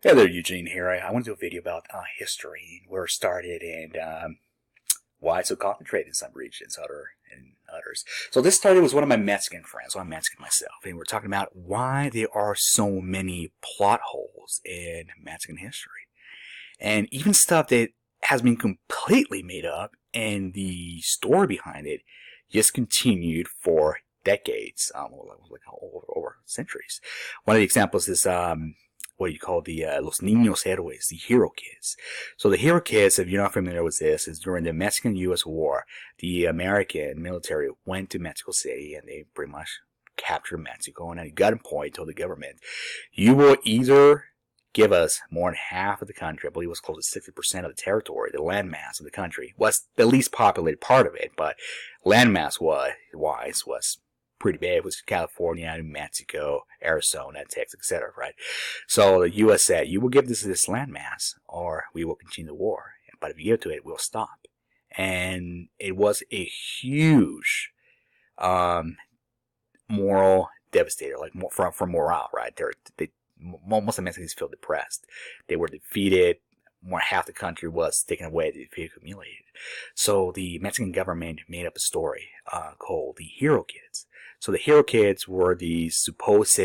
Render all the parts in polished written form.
Hey there, Eugene here. I want to do a video about history, where it started, and why it's so concentrated in some regions, in others. So this started with one of my Mexican friends. So I'm Mexican myself, and we're talking about why there are so many plot holes in Mexican history, and even stuff that has been completely made up, and the story behind it just continued for decades, over centuries. One of the examples is what you call the Los Niños Héroes, the hero kids. So the hero kids, if you're not familiar with this, is during the Mexican-U.S. War, the American military went to Mexico City and they pretty much captured Mexico, and at gunpoint told the government, you will either give us more than half of the country, I believe it was close to 60% of the territory, the landmass of the country, was the least populated part of it, but landmass-wise was pretty big. It was California, New Mexico, Arizona, Texas, etc. Right? So the U.S. said, you will give this landmass, or we will continue the war. But if you give it to it, we'll stop. And it was a huge moral devastator, like for morale. Right? Most of the Mexicans feel depressed. They were defeated. More half the country was taken away, defeated, humiliated. So the Mexican government made up a story called the Hero Kids. So the Hero Kids were the supposed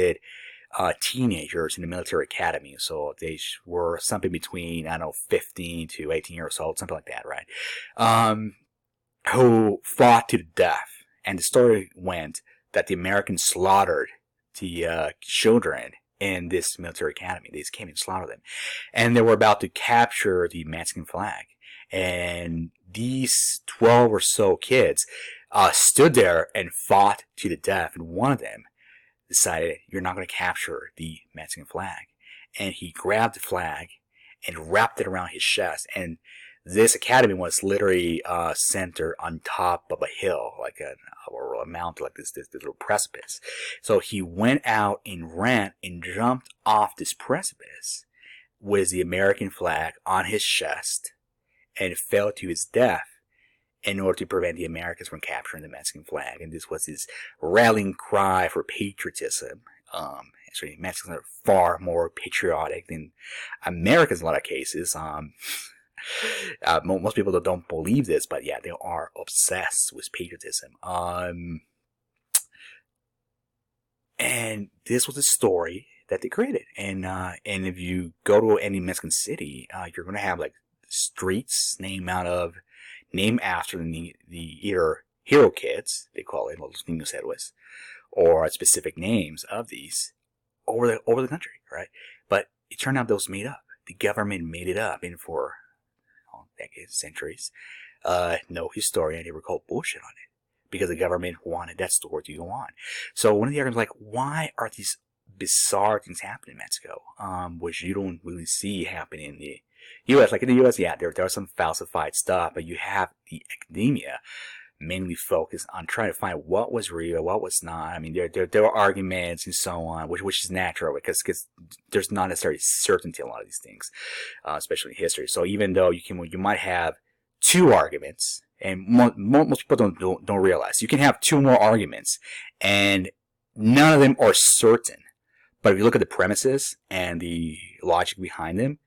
teenagers in the military academy. So they were something between, I don't know, 15 to 18 years old, something like that, right? Who fought to the death. And the story went that the Americans slaughtered the children in this military academy. They just came and slaughtered them. And they were about to capture the Mexican flag. And these 12 or so kids stood there and fought to the death. And one of them decided, you're not going to capture the Mexican flag. And he grabbed the flag and wrapped it around his chest. And this academy was literally centered on top of a hill, like a mountain, like this little precipice. So he went out and ran and jumped off this precipice with the American flag on his chest and fell to his death in order to prevent the Americans from capturing the Mexican flag. And this was his rallying cry for patriotism. Actually, Mexicans are far more patriotic than Americans in a lot of cases. Most people don't believe this, but yeah, they are obsessed with patriotism. And this was a story that they created. And if you go to any Mexican city, you're going to have like streets named after the either hero kids, they call it Los Niños Héroes, or specific names of these over the country, right? But it turned out those made up. The government made it up, and for decades, centuries, no historian ever called bullshit on it because the government wanted that story to go on. So one of the arguments, like, why are these bizarre things happening in Mexico, which you don't really see happening in the U.S. Like in the U.S., yeah, there are some falsified stuff, but you have the academia mainly focused on trying to find what was real, what was not. I mean, there are arguments and so on, which is natural because there's not necessarily certainty in a lot of these things, especially in history. So even though you might have two arguments, and most people don't realize you can have two more arguments, and none of them are certain. But if you look at the premises and the logic behind them,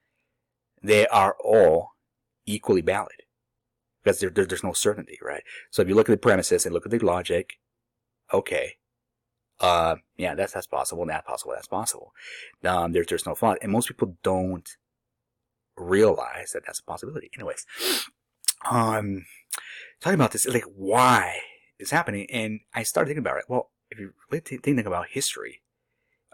they are all equally valid. Because there's no certainty, right? So if you look at the premises and look at the logic, okay, yeah, that's possible, that's possible, that's possible. There's no flaw, and most people don't realize that that's a possibility. Anyways, talking about this, like, why it's happening, and I started thinking about it. Well, if you really think about history,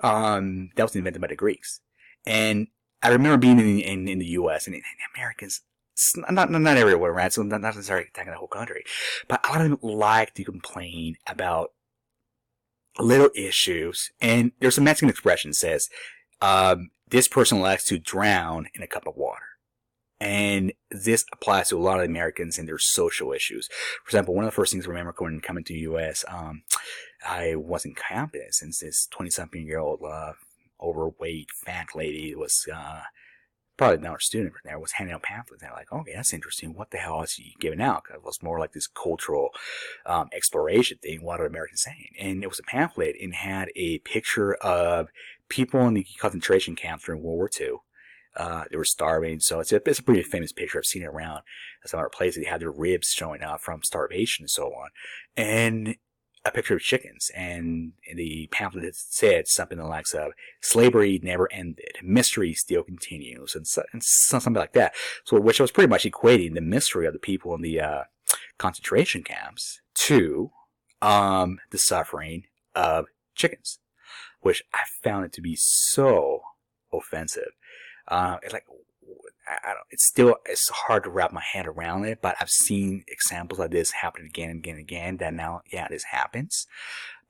that was invented by the Greeks, and I remember being in the U.S. and Americans. Not everywhere, right? So not necessarily attacking the whole country, but a lot of them like to complain about little issues. And there's a Mexican expression that says, "This person likes to drown in a cup of water," and this applies to a lot of Americans and their social issues. For example, one of the first things I remember when coming to the U.S., I was in campus, and this 20-something-year-old overweight fat lady was. Probably not a student from there, was handing out pamphlets. And they're like, okay, that's interesting. What the hell is he giving out? Because it was more like this cultural exploration thing. What are Americans saying? And it was a pamphlet and had a picture of people in the concentration camps during World War II. They were starving, so it's a pretty famous picture. I've seen it around some other places. They had their ribs showing up from starvation and so on, and a picture of chickens. And the pamphlet said something the likes of "Slavery never ended, mystery still continues," and something like that. So, which was pretty much equating the mystery of the people in the concentration camps to the suffering of chickens, which I found it to be so offensive. It's like, I don't. It's hard to wrap my head around it, but I've seen examples like this happen again and again and again. That now, yeah, this happens,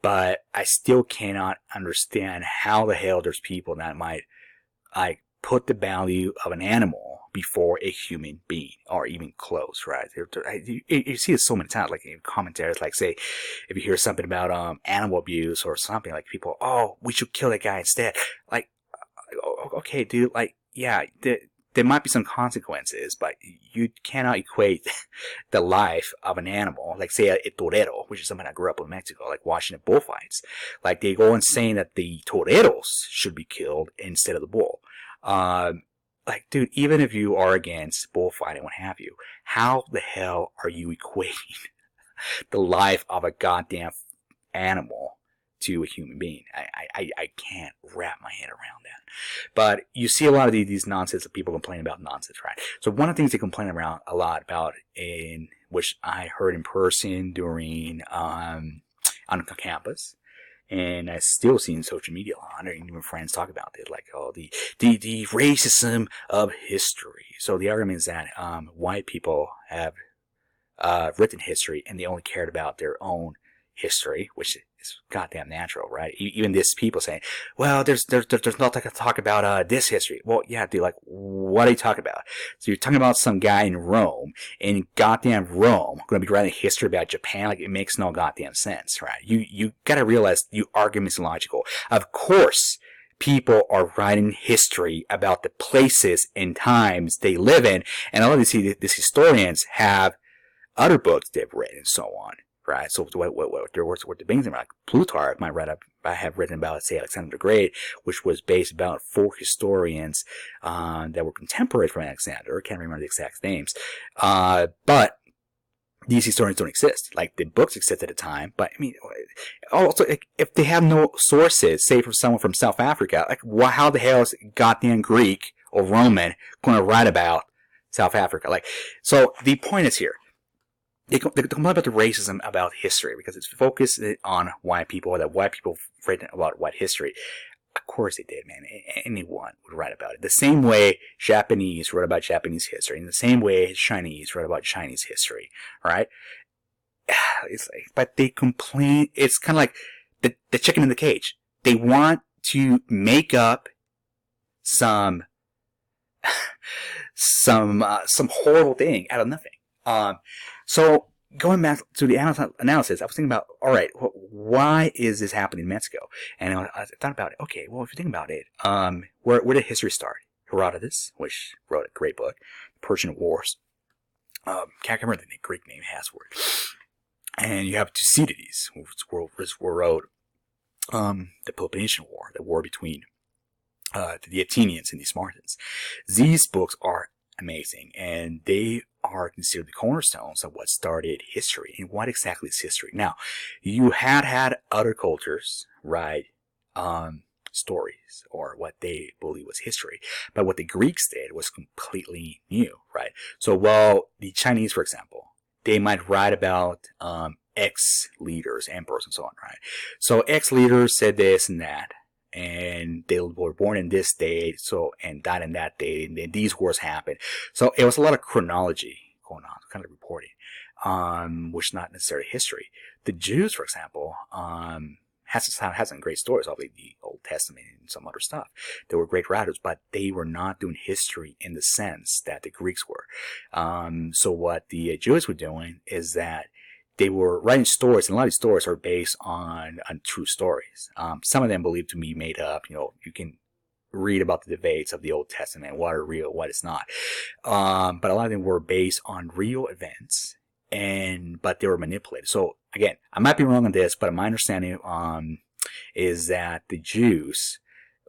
but I still cannot understand how the hell there's people that might like put the value of an animal before a human being, or even close, right? You see it so many times, like in commentaries, like say, if you hear something about animal abuse or something, like people, oh, we should kill that guy instead. Like, okay, dude, like, yeah, there might be some consequences, but you cannot equate the life of an animal, like say a torero, which is something I grew up in Mexico, like watching the bullfights. Like they go and saying that the toreros should be killed instead of the bull. Like, dude, even if you are against bullfighting, what have you, how the hell are you equating the life of a goddamn animal to a human being? I can't wrap my head around that. But you see a lot of these nonsense that people complain about nonsense, right? So one of the things they complain around a lot about, in which I heard in person during on campus, and I still see in social media a lot, and even friends talk about it, like, oh, the racism of history. So the argument is that white people have written history, and they only cared about their own history, which is goddamn natural, right? Even this people saying, well, there's nothing to talk about this history. Well, yeah, dude, like, what are you talking about? So you're talking about some guy in Rome, in goddamn Rome, going to be writing history about Japan? Like, it makes no goddamn sense, right? You gotta realize your argument's illogical. Of course, people are writing history about the places and times they live in, and a lot of these historians have other books they've written and so on, right? So what the things like Plutarch I have written about, say, Alexander the Great, which was based about 4 historians that were contemporary from Alexander. I can't remember the exact names, but these historians don't exist. Like, the books exist at the time, but I mean, also, if they have no sources, say from someone from South Africa, like, how the hell is goddamn Greek or Roman going to write about South Africa? Like, so the point is here. They complain about the racism about history because it's focused on white people, or that white people written about white history. Of course they did, man. Anyone would write about it. The same way Japanese wrote about Japanese history, and the same way Chinese wrote about Chinese history, right? It's like, but they complain. It's kind of like the chicken in the cage. They want to make up some horrible thing out of nothing. So going back to the analysis, I was thinking about, all right, why is this happening in Mexico? And I thought about it. Okay, well, if you think about it, where did history start? Herodotus, which wrote a great book, Persian Wars. Can't remember the Greek name has for it. And you have Thucydides, which wrote the Peloponnesian War, the war between the Athenians and the Spartans. These books are amazing, and they are considered the cornerstones of what started history. And what exactly is history? Now, you had other cultures write stories, or what they believe was history, but what the Greeks did was completely new, right? So while the Chinese, for example, they might write about X leaders, emperors, and so on, right? So X leaders said this and that, and they were born in this date, so, and died in that date, and then these wars happened. So it was a lot of chronology going on, kind of reporting, which is not necessarily history. The Jews, for example, has some great stories, obviously the Old Testament and some other stuff. They were great writers, but they were not doing history in the sense that the Greeks were. So what the Jews were doing is that they were writing stories, and a lot of these stories are based on true stories. Some of them believed to be made up. You know, you can read about the debates of the Old Testament, what are real, what is not. But a lot of them were based on real events, but they were manipulated. So again, I might be wrong on this, but my understanding is that the Jews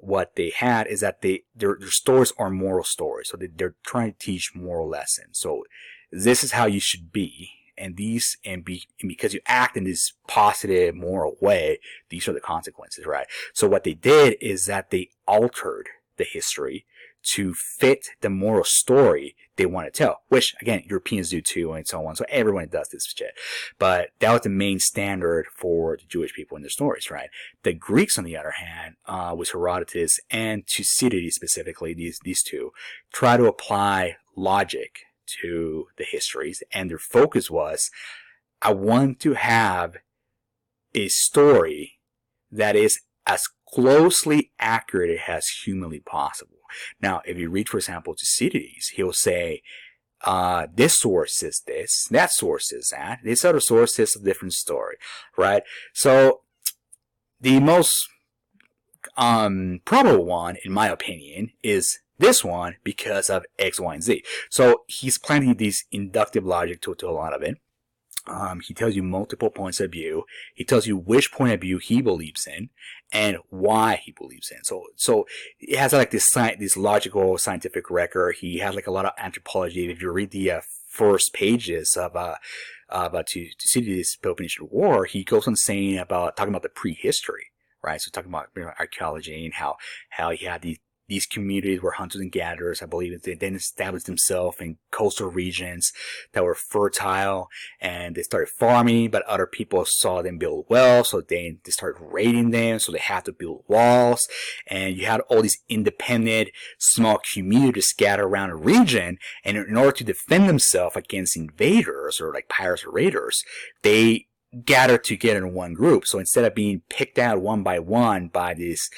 what they had is that their stories are moral stories. So they're trying to teach moral lessons. So this is how you should be. And because you act in this positive moral way, these are the consequences, right? So what they did is that they altered the history to fit the moral story they want to tell, which again, Europeans do too, and so on. So everyone does this shit. But that was the main standard for the Jewish people in their stories, right? The Greeks, on the other hand, with Herodotus and Thucydides specifically, these two, try to apply logic to the histories, and their focus was, I want to have a story that is as closely accurate as humanly possible. Now, if you read, for example, Thucydides, he'll say, this source says this, that source says that, this other source says a different story, right? So, the most probable one, in my opinion, is this one because of X, Y, and Z. So, he's planting this inductive logic to a lot of it. He tells you multiple points of view. He tells you which point of view he believes in and why he believes in. So it has like this logical scientific record. He has like a lot of anthropology. If you read the first pages of Thucydides' Peloponnesian War, he goes on talking about the prehistory, right? So talking about archaeology and how he had these communities were hunters and gatherers. I believe they then established themselves in coastal regions that were fertile, and they started farming, but other people saw them build wells, so they started raiding them, so they had to build walls, and you had all these independent small communities scattered around a region, and in order to defend themselves against invaders or like pirates or raiders, they gathered together in one group. So instead of being picked out one by one by this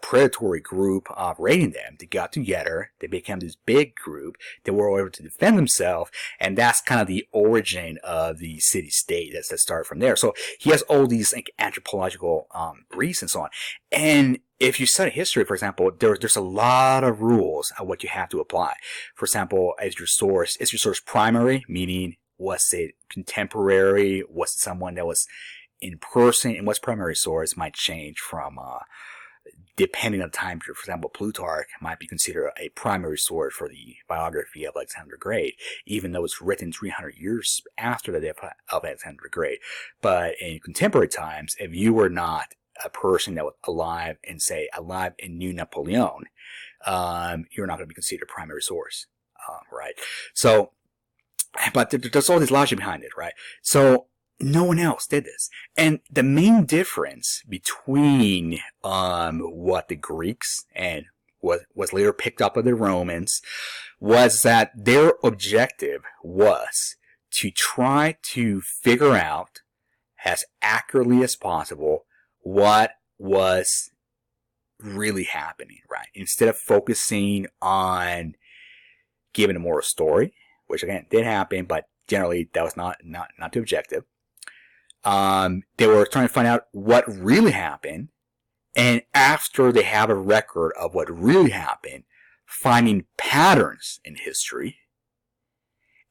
predatory group raiding them, they got together, they became this big group, they were able to defend themselves, and that's kind of the origin of the city-state. That's that started from there. So he has all these like anthropological briefs and so on. And if you study history, for example, there's a lot of rules on what you have to apply. For example, is your source primary, meaning was it contemporary, was it someone that was in person, and what's primary source might change from depending on the time period. For example, Plutarch might be considered a primary source for the biography of Alexander the Great, even though it's written 300 years after the death of Alexander the Great. But in contemporary times, if you were not a person that was alive and knew Napoleon, you're not going to be considered a primary source, right? So, but there's all this logic behind it, right? So, no one else did this. And the main difference between what the Greeks and was later picked up by the Romans was that their objective was to try to figure out as accurately as possible what was really happening, right? Instead of focusing on giving a moral story, which again did happen, but generally that was not the objective. They were trying to find out what really happened, and after they have a record of what really happened, finding patterns in history,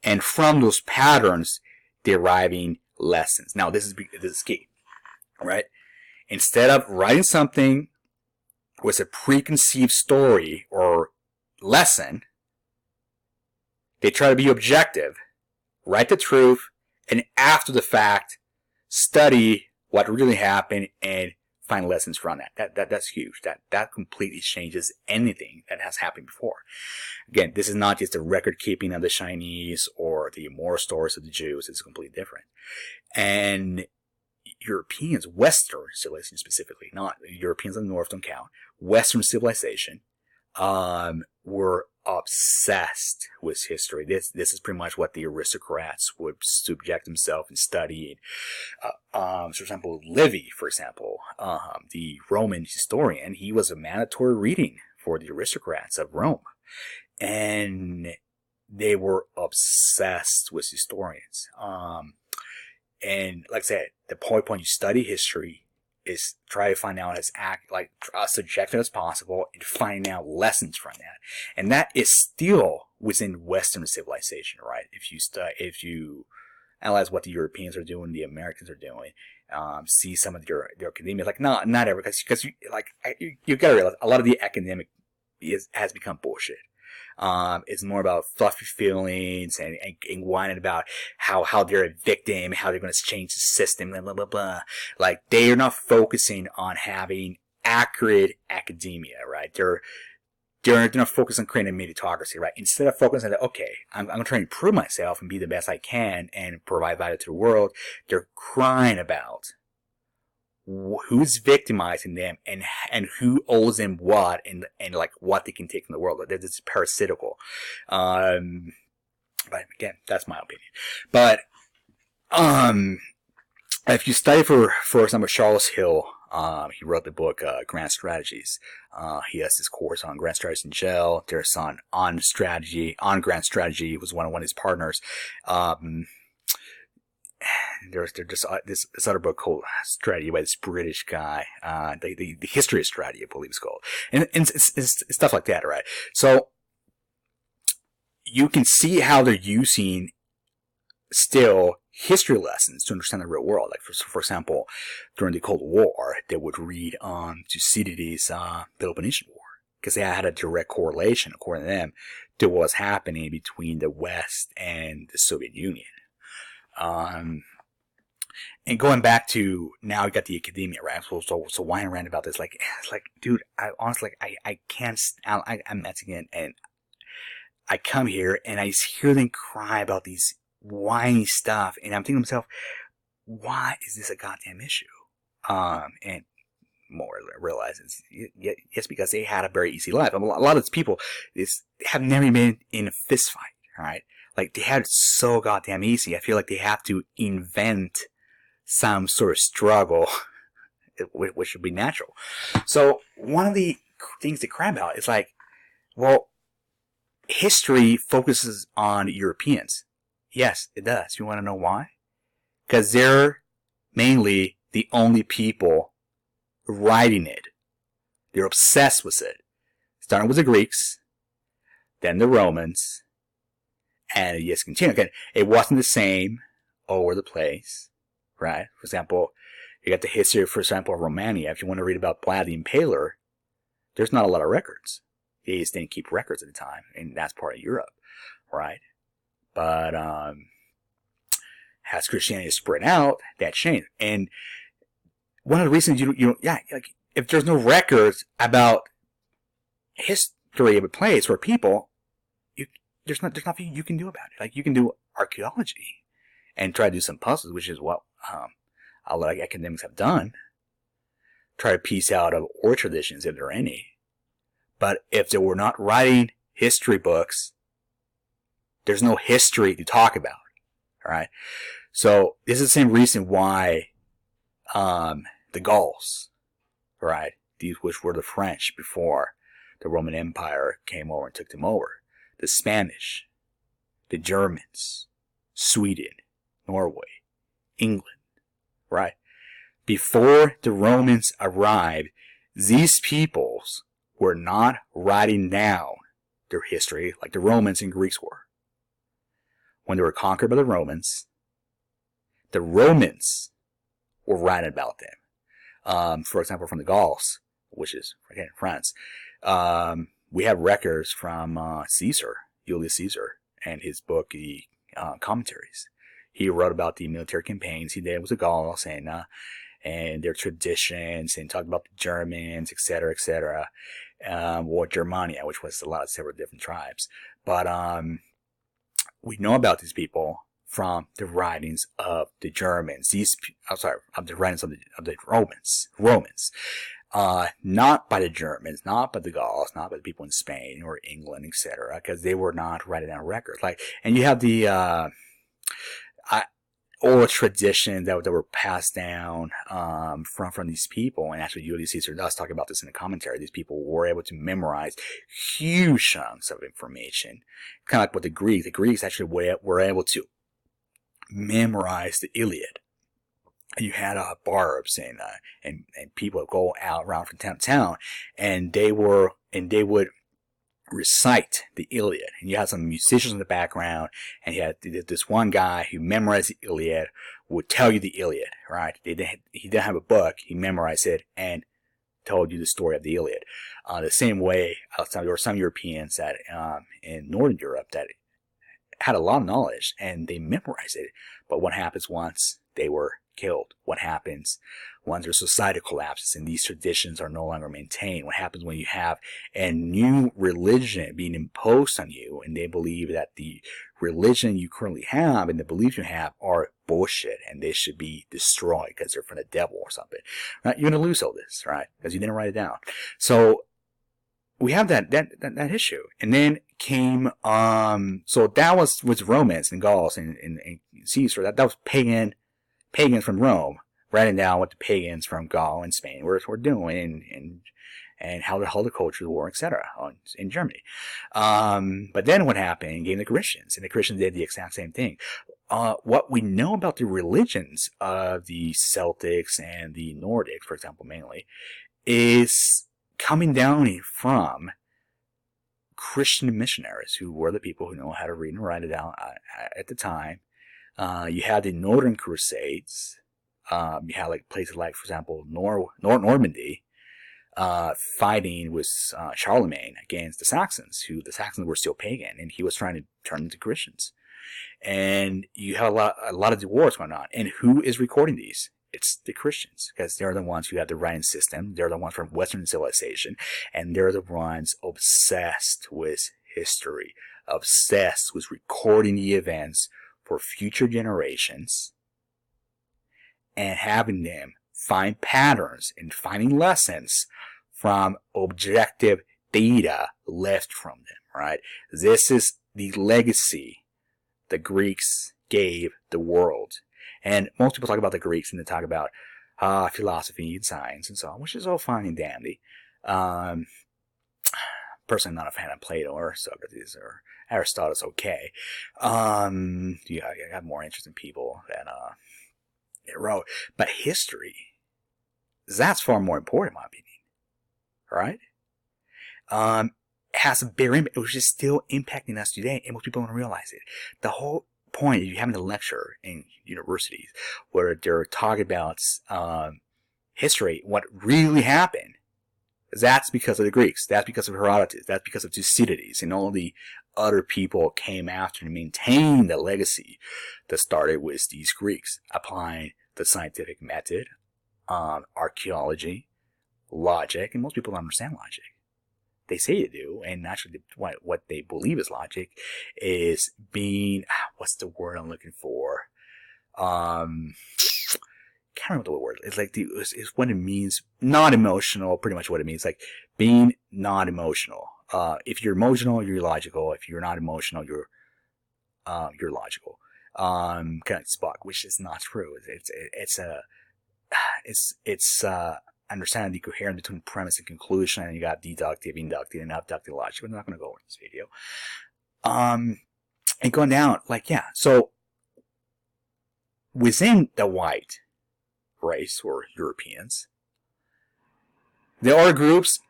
and from those patterns, deriving lessons. Now, this is key, right? Instead of writing something with a preconceived story or lesson, they try to be objective, write the truth, and after the fact, study what really happened and find lessons from that. That's huge. That completely changes anything that has happened before. Again, this is not just the record keeping of the Chinese or the moral stories of the Jews. It's completely different. And Europeans, Western civilization specifically, not Europeans in the North don't count, Western civilization, were obsessed with history. This is pretty much what the aristocrats would subject themselves and study. For example, Livy, the Roman historian, he was a mandatory reading for the aristocrats of Rome. And they were obsessed with historians. And like I said, the point when you study history is try to find out as subjective as possible and finding out lessons from that. And that is still within Western civilization, right? If you analyze what the Europeans are doing, the Americans are doing, see some of their academia. Like not ever, because you gotta realize a lot of the academic has become bullshit. It's more about fluffy feelings and whining about how they're a victim, how they're going to change the system, blah, blah, blah, blah. Like, they are not focusing on having accurate academia, right? They're not focused on creating a meritocracy, right? Instead of focusing on, okay, I'm trying to improve myself and be the best I can and provide value to the world, they're crying about who's victimizing them and who owes them what and like what they can take from the world. This is parasitical. But again, that's my opinion. But if you study for example Charles Hill, he wrote the book Grand Strategies. He has this course on grand strategies in jail. There's on grand strategy. He was one of his partners. There's just this other book called Strategy by this British guy, the History of Strategy, I believe it's called, and it's stuff like that, right? So you can see how they're using still history lessons to understand the real world. Like for example, during the Cold War, they would read Thucydides' Peloponnesian War because they had a direct correlation, according to them, to what was happening between the West and the Soviet Union. And going back to now, we got the academia, right? So why I'm ranting about this? Like, dude, I honestly, I can't. I'm Mexican, and I come here and I hear them cry about these whiny stuff, and I'm thinking to myself, why is this a goddamn issue? And more realize it's because they had a very easy life. A lot of these people have never been in a fist fight, all right? Like, they had it so goddamn easy. I feel like they have to invent some sort of struggle, which would be natural. So one of the things to cry about is like, well, history focuses on Europeans. Yes, it does. You want to know why? Because they're mainly the only people writing it. They're obsessed with it. Starting with the Greeks, then the Romans, and yes, continue. Again, it wasn't the same all over the place, right? For example, you got the history, for example, of Romania. If you want to read about Vlad the Impaler, there's not a lot of records. They just didn't keep records at the time, and that's part of Europe, right? But as Christianity spread out, that changed. And one of the reasons like, if there's no records about history of a place or people, there's nothing you can do about it. Like, you can do archaeology and try to do some puzzles, which is what a lot of academics have done. Try to piece out of oral traditions, if there are any. But if they were not writing history books, there's no history to talk about. All right. So this is the same reason why the Gauls, right, these which were the French before the Roman Empire came over and took them over, the Spanish, the Germans, Sweden, Norway, England, right? Before the Romans arrived, these peoples were not writing down their history like the Romans and Greeks were. When they were conquered by the Romans were writing about them. For example, from the Gauls, which is, again, France, we have records from Julius Caesar, and his book, the commentaries. He wrote about the military campaigns he did with the Gauls and their traditions, and talked about the Germans, etc., etc., or Germania, which was a lot of several different tribes. But we know about these people from the writings of the Germans. Of the writings of the Romans. Not by the Germans, not by the Gauls, not by the people in Spain or England, etc., because they were not writing down records. Like, and you have the oral traditions that were passed down from these people, and actually Julius Caesar does talk about this in the commentary. These people were able to memorize huge chunks of information, kind of like with the Greeks. The Greeks actually were able to memorize the Iliad. You had barbs and people go out around from town to town, and they would recite the Iliad. And you had some musicians in the background, and you had this one guy who memorized the Iliad, would tell you the Iliad, right? He didn't have a book, he memorized it, and told you the story of the Iliad. The same way, there were some Europeans that in Northern Europe that had a lot of knowledge, and they memorized it. But what happens once they were killed? What happens once their society collapses and these traditions are no longer maintained? What happens when you have a new religion being imposed on you, and they believe that the religion you currently have and the beliefs you have are bullshit and they should be destroyed because they're from the devil or something? Right? You're going to lose all this, right? Because you didn't write it down. So we have that issue. And then came, so that was with Romans and Gauls and Caesar. That was pagans from Rome, writing down what the pagans from Gaul and Spain were doing and how the cultures were, etc. in Germany. But then what happened came the Christians, and the Christians did the exact same thing. What we know about the religions of the Celtics and the Nordics, for example, mainly, is coming down from Christian missionaries who were the people who know how to read and write it down at the time. You had the Northern Crusades. You had like places like, for example, Normandy, fighting with Charlemagne against the Saxons, who the Saxons were still pagan, and he was trying to turn them into Christians. And you have a lot of wars going on. And who is recording these? It's the Christians, because they're the ones who have the writing system. They're the ones from Western civilization, and they're the ones obsessed with history, obsessed with recording the events for future generations, and having them find patterns and finding lessons from objective data left from them, right? This is the legacy the Greeks gave the world. And most people talk about the Greeks and they talk about philosophy and science and so on, which is all fine and dandy. Personally, I'm not a fan of Plato or Socrates or Aristotle. Is okay. I have more interest in people than it wrote. But history, that's far more important, in my opinion. Right? Has a bigger impact, which is still impacting us today, and most people don't realize it. The whole point is, you're having a lecture in universities where they're talking about history, what really happened. That's because of the Greeks. That's because of Herodotus. That's because of Thucydides, and all the other people came after to maintain the legacy that started with these Greeks, applying the scientific method, archaeology, logic, and most people don't understand logic. They say they do, and actually what they believe is logic is being, what's the word I'm looking for? Can't remember the word. It's like it's what it means. Not emotional, pretty much what it means. Like being not emotional. If you're emotional, you're logical. If you're not emotional, you're logical. Kind of like Spock, which is not true. It's understanding the coherence between premise and conclusion, and you got deductive, inductive, and abductive logic. We're not going to go over this video. And going down, so within the white race or Europeans, there are groups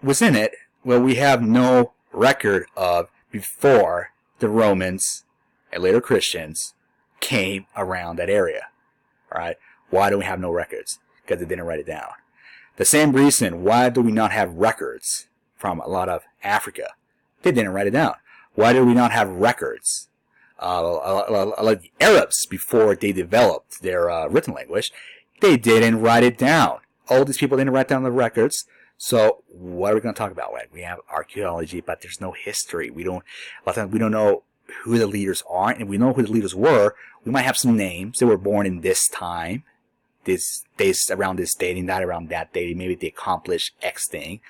within it where we have no record of before the Romans and later Christians came around that area. Right? Why do we have no records? Because they didn't write it down. The same reason, why do we not have records from a lot of Africa? They didn't write it down. Why do we not have records? A lot of the Arabs, before they developed their written language, they didn't write it down. All these people didn't write down the records. So what are we going to talk about? We have archaeology, but there's no history. A lot of times we don't know who the leaders are, and we know who the leaders were. We might have some names. They were born in this time. This around this date, and not around that date. Maybe they accomplished X thing,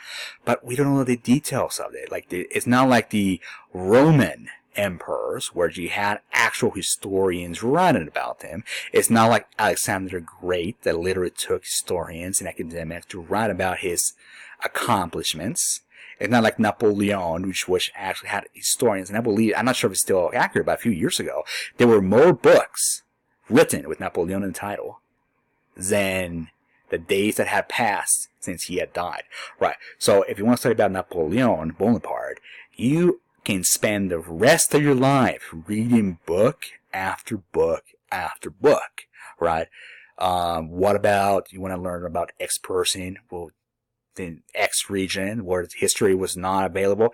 but we don't know the details of it. It's not like the Roman emperors, where you had actual historians writing about them. It's not like Alexander the Great, that literally took historians and academics to write about his accomplishments. It's not like Napoleon, which actually had historians, and I'm not sure if it's still accurate, but a few years ago, there were more books written with Napoleon in the title than the days that had passed since he had died. Right. So if you want to study about Napoleon Bonaparte, you can spend the rest of your life reading book after book after book, right? What about, you want to learn about X person? Well, in X region where history was not available,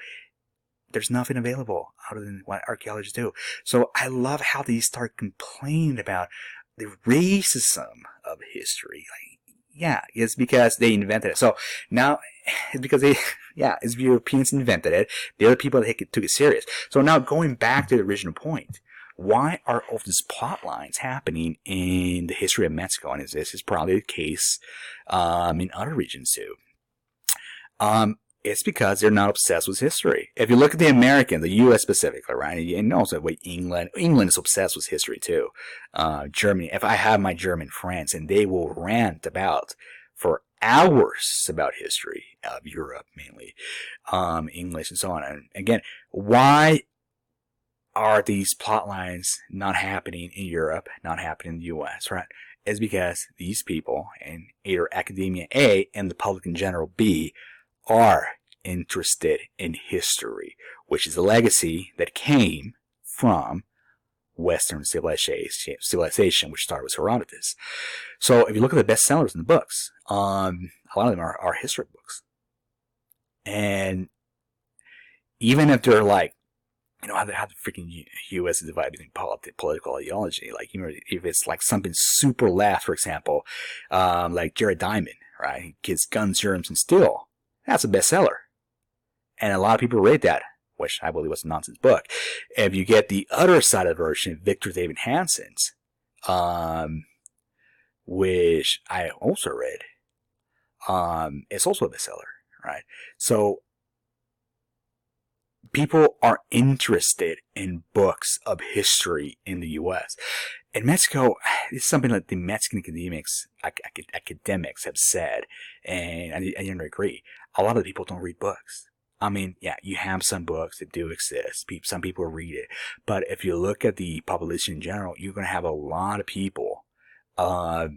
there's nothing available other than what archaeologists do. So I love how they start complaining about the racism of history. Like, yeah, it's because they invented it. So now it's because it's Europeans invented it. The other people took it serious. So now going back to the original point, why are all these plot lines happening in the history of Mexico? And this is probably the case in other regions too. It's because they're not obsessed with history. If you look at the Americans, the U.S. specifically, right, and also with England is obsessed with history too. Germany, if I have my German friends, and they will rant for hours about history of Europe mainly, English and so on. And again, why are these plot lines not happening in Europe, not happening in the U.S., right? It's because these people, and either academia A and the public in general B, are interested in history, which is a legacy that came from Western civilization, which started with Herodotus. So if you look at the bestsellers in the books, a lot of them are history books. And even if they're like, how the freaking U.S. is divided between political ideology, like, if it's like something super left, for example, like Jared Diamond, right? Kids, Guns, Germs, and Steel. That's a bestseller. And a lot of people read that, which I believe was a nonsense book. If you get the other side of the version, Victor David Hansen's, which I also read, it's also a bestseller, right? So people are interested in books of history in the U.S. In Mexico, it's something that the Mexican academics have said, and I don't agree. A lot of people don't read books. I mean, yeah, you have some books that do exist. Some people read it. But if you look at the population in general, you're going to have a lot of people that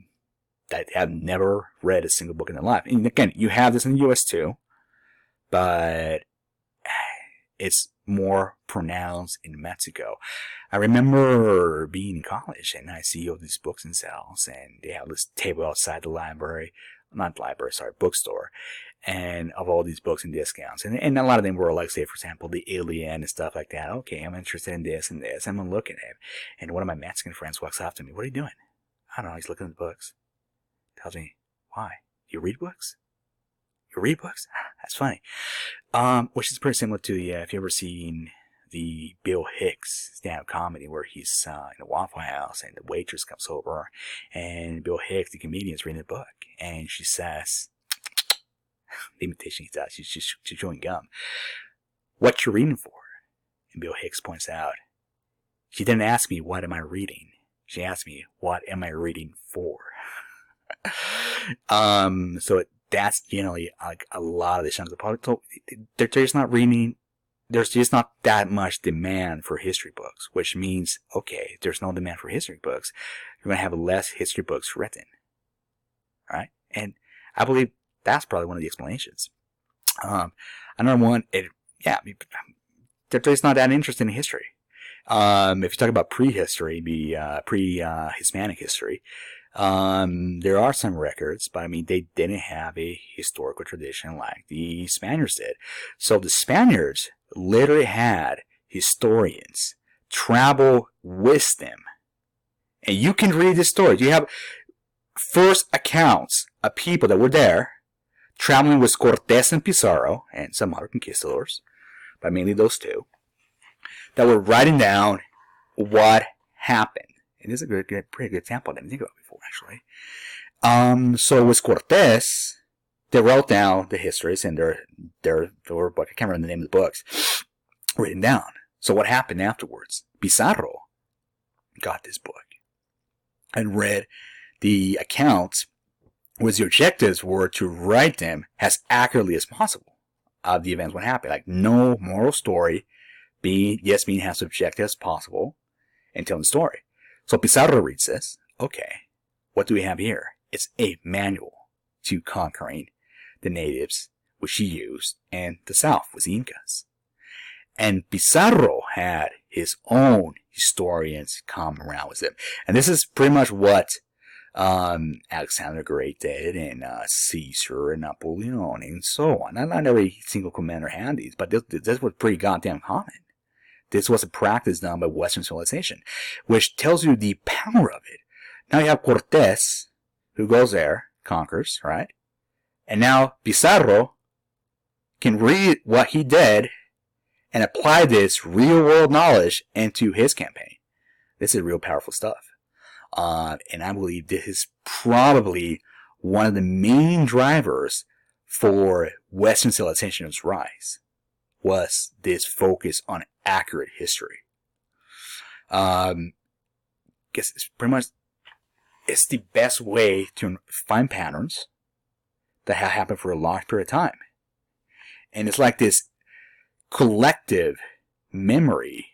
have never read a single book in their life. And again, you have this in the U.S. too, but it's more pronounced in Mexico. I remember being in college and I see all these books in sales, and they have this table outside the bookstore, and of all these books and discounts. And a lot of them were like, say, for example, the Iliad and stuff like that. Okay, I'm interested in this and this. I'm looking at it. And one of my Mexican friends walks up to me. What are you doing? I don't know. He's looking at the books. Tells me, why? You read books? You read books? That's funny. Which is pretty similar to the, if you ever seen the Bill Hicks stand-up comedy where he's in a Waffle House and the waitress comes over and Bill Hicks, the comedian, is reading a book and she says, the imitation he does, she's chewing gum. What you reading for? And Bill Hicks points out, she didn't ask me what am I reading. She asked me what am I reading for. So that's generally like a lot of the genres of public. So they're just not reading. There's just not that much demand for history books, which means, okay, if there's no demand for history books, you're going to have less history books written. Right? And I believe that's probably one of the explanations. Another one, they're just not that interested in history. If you talk about prehistory, pre-Hispanic history, there are some records, but I mean, they didn't have a historical tradition like the Spaniards did. So the Spaniards literally had historians travel with them. And you can read the stories. You have first accounts of people that were there traveling with Cortés and Pizarro and some other conquistadors, but mainly those two, that were writing down what happened. And this is a pretty good example I didn't think of before, actually. So with Cortés, they wrote down the histories in their book. I can't remember the name of the books. Written down. So what happened afterwards? Pizarro got this book and read the accounts, which the objectives were to write them as accurately as possible of the events what happened. Like, no moral story, being as objective as possible and telling the story. So Pizarro reads this. Okay, what do we have here? It's a manual to conquering the natives, which he used, and the South was the Incas. And Pizarro had his own historians come around with him. And this is pretty much what Alexander the Great did, and Caesar and Napoleon and so on. Not every single commander had these, but this was pretty goddamn common. This was a practice done by Western civilization, which tells you the power of it. Now you have Cortés, who goes there, conquers, right? And now Pizarro can read what he did and apply this real-world knowledge into his campaign. This is real powerful stuff. And I believe this is probably one of the main drivers for Western civilization's rise, was this focus on accurate history. Guess it's pretty much, it's the best way to find patterns that have happened for a long period of time. And it's like this collective memory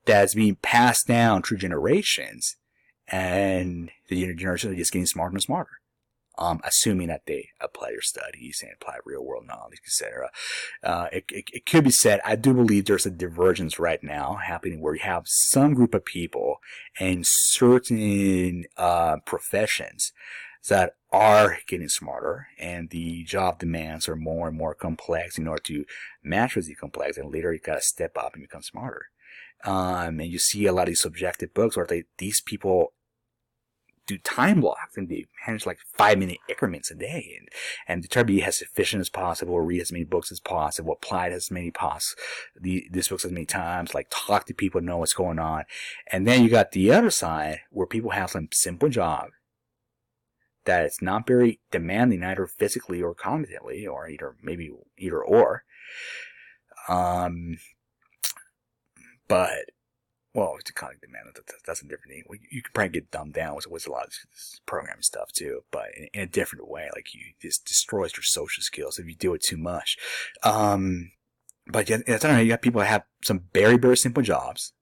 that's being passed down through generations, and the generations are just getting smarter and smarter. Assuming that they apply their studies and apply real-world knowledge, etc. It could be said, I do believe there's a divergence right now happening where you have some group of people in certain professions that are getting smarter, and the job demands are more and more complex in order to match with the complex, and later you gotta step up and become smarter. And you see a lot of these subjective books where these people do time blocks, and they manage like 5-minute increments a day, and they try to be as efficient as possible, read as many books as possible, apply as many these books as many times, like talk to people, know what's going on. And then you got the other side where people have some simple job that it's not very demanding, either physically or cognitively, or either or. But well, it's a cognitive demand. That's a different thing. You can probably get dumbed down with a lot of this programming stuff too, but in a different way. Like, this destroys your social skills if you do it too much. But I don't know. You got people that have some very, very simple jobs,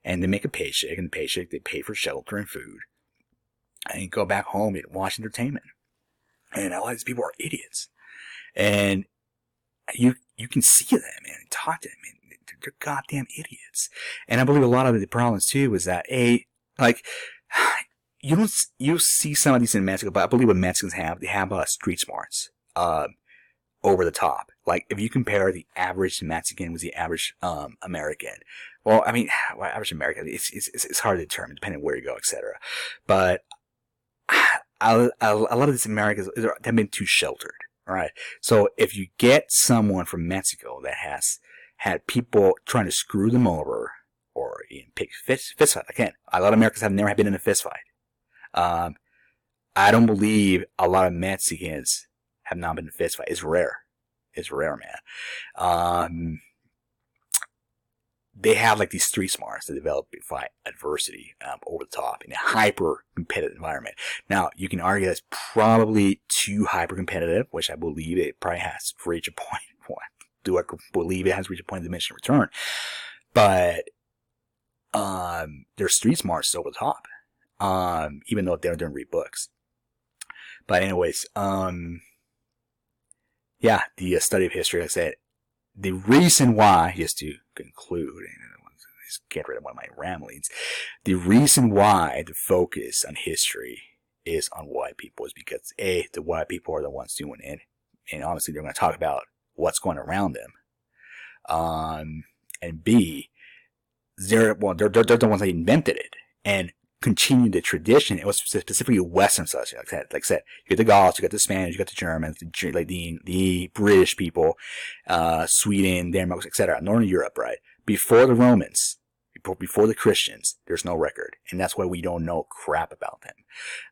and they make a paycheck, and the paycheck they pay for shelter and food, and you go back home and watch entertainment. And a lot of these people are idiots, and you can see them, man, and talk to them, and they're goddamn idiots. And I believe a lot of the problems too is that you see some of these in Mexico, but I believe what Mexicans have, they have street smarts, over the top. Like, if you compare the average Mexican with the average American, well, I mean, average American, it's hard to determine depending on where you go, etc. But a lot of these Americans have been too sheltered. All right, so if you get someone from Mexico that has had people trying to screw them over, or even pick fist fight. Again, a lot of Americans have never been in a fist fight. I don't believe a lot of Mexicans have not been in a fist fight. It's rare. It's rare, man. They have like these street smarts to develop to fight adversity over the top in a hyper competitive environment. Now, you can argue that's probably too hyper competitive, which I believe it probably has reached a point. Do I believe it has reached a point of diminishing return? But their street smarts over the top, even though they don't read books. But anyways, yeah, the study of history, like I said, the reason why, just to conclude, and just get rid of one of my ramblings, the reason why the focus on history is on white people is because A, the white people are the ones doing it, and honestly, they're going to talk about what's going around them. And B, they're the ones that invented it and continued the tradition. It was specifically Western stuff. Like I said, you got the Gauls, you got the Spanish, you got the Germans, the British people, Sweden, Denmark, etc. Northern Europe, right? Before the Romans, before the Christians, there's no record, and that's why we don't know crap about them.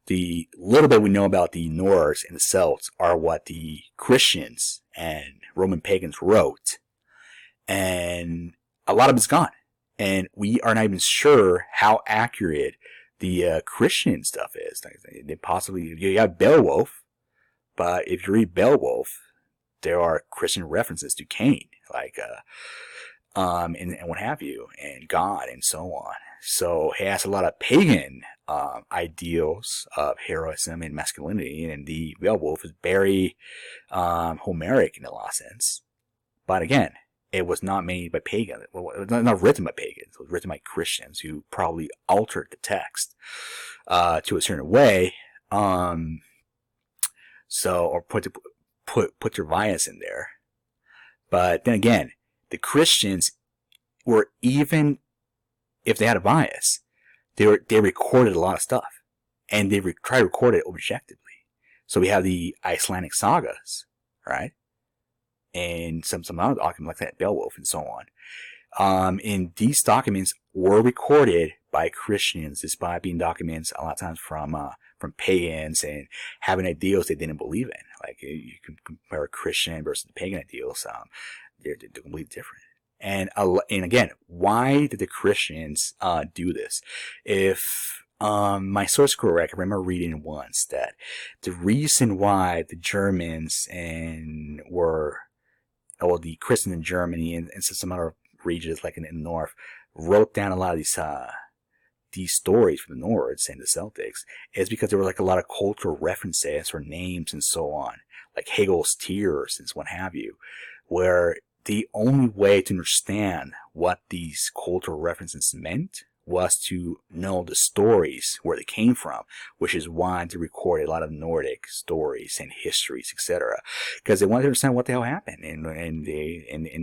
The little bit we know about the Norse and the Celts are what the Christians and Roman pagans wrote, and a lot of it's gone, and we are not even sure how accurate the Christian stuff is. They possibly, you have Beowulf, but if you read Beowulf, there are Christian references to Cain, like and what have you, and God, and so on. So it has a lot of pagan ideals of heroism and masculinity, and the Beowulf is very Homeric in a lot of sense. But again, it was not made by pagans. Well, it was not written by pagans. It was written by Christians who probably altered the text to a certain way. Or put their bias in there. But then again, the Christians were, even if they had a bias, they recorded a lot of stuff, and they try to record it objectively. So we have the Icelandic sagas, right? And some other documents like that, Beowulf and so on. And these documents were recorded by Christians, despite being documents a lot of times from pagans and having ideals they didn't believe in. Like, you can compare a Christian versus the pagan ideals. They're completely different. And again, why did the Christians do this? If my source is correct, I remember reading once that the reason why the Germans the Christians in Germany and some other regions like in the north wrote down a lot of these stories from the Nords and the Celtics is because there were like a lot of cultural references or names and so on, like Hegel's tears and what have you, where the only way to understand what these cultural references meant was to know the stories where they came from, which is why they recorded a lot of Nordic stories and histories, etc. Because they wanted to understand what the hell happened in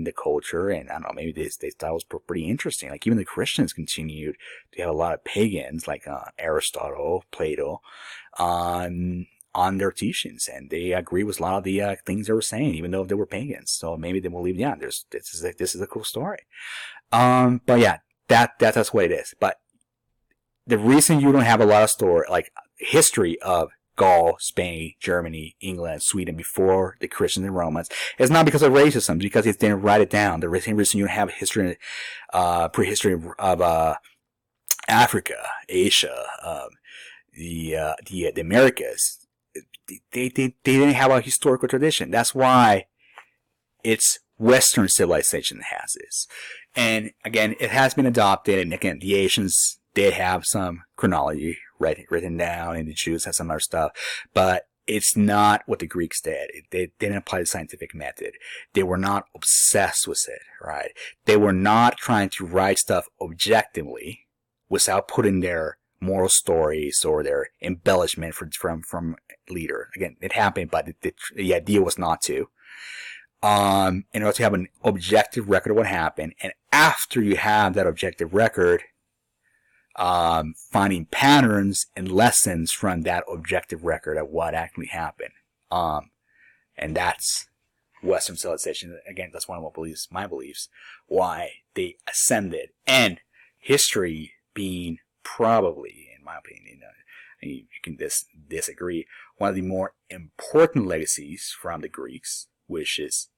the culture, and I don't know, maybe they thought it was pretty interesting. Like, even the Christians continued to have a lot of pagans, like Aristotle, Plato, on their teachings, and they agree with a lot of the things they were saying, even though they were pagans. So maybe they believe, yeah, this is a cool story. But yeah. That's what it is. But the reason you don't have a lot of history of Gaul, Spain, Germany, England, Sweden before the Christians and Romans is not because of racism, because they didn't write it down. The same reason you don't have history, prehistory of Africa, Asia, the Americas. They didn't have a historical tradition. That's why it's Western civilization that has this. And again, it has been adopted, and again, the Asians did have some chronology written down, and the Jews have some other stuff, but it's not what the Greeks did. They didn't apply the scientific method. They were not obsessed with it, right? They were not trying to write stuff objectively without putting their moral stories or their embellishment from leader. Again, it happened, but the idea was not to. In order to have an objective record of what happened, and after you have that objective record, finding patterns and lessons from that objective record of what actually happened. And that's Western civilization. Again, that's one of my beliefs, why they ascended. And history being probably, in my opinion, you can disagree, one of the more important legacies from the Greeks, which is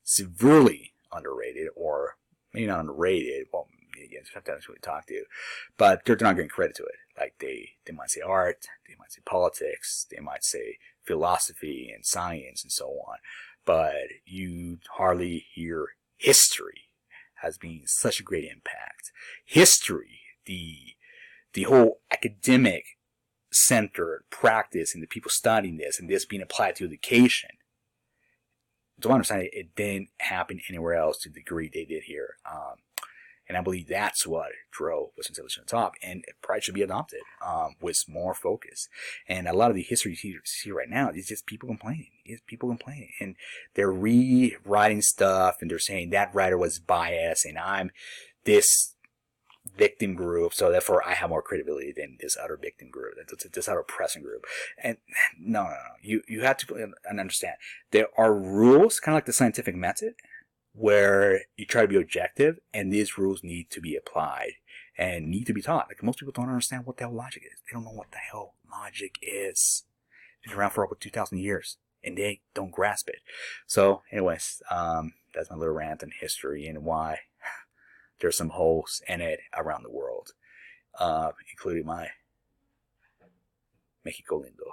severely underrated, or maybe not underrated. Well, again, sometimes we talk to, but they're not getting credit to it. Like they might say art, they might say politics, they might say philosophy and science and so on, but you hardly hear history as being such a great impact. History, the whole academic centered practice and the people studying this and this being applied to education. To understand it didn't happen anywhere else to the degree they did here. And I believe that's what drove Western civilization to the top, and it probably should be adopted with more focus. And a lot of the history you see right now is just people complaining. And they're rewriting stuff, and they're saying that writer was biased, and I'm this victim group, so therefore I have more credibility than this other victim group, this other oppressing group. And no. You have to understand, there are rules, kind of like the scientific method, where you try to be objective, and these rules need to be applied and need to be taught. Like, most people don't understand what the hell logic is. They don't know what the hell logic is. It's been around for over 2,000 years, and they don't grasp it. So, anyways, that's my little rant on history and why there's some holes in it around the world, including my Mexico lindo.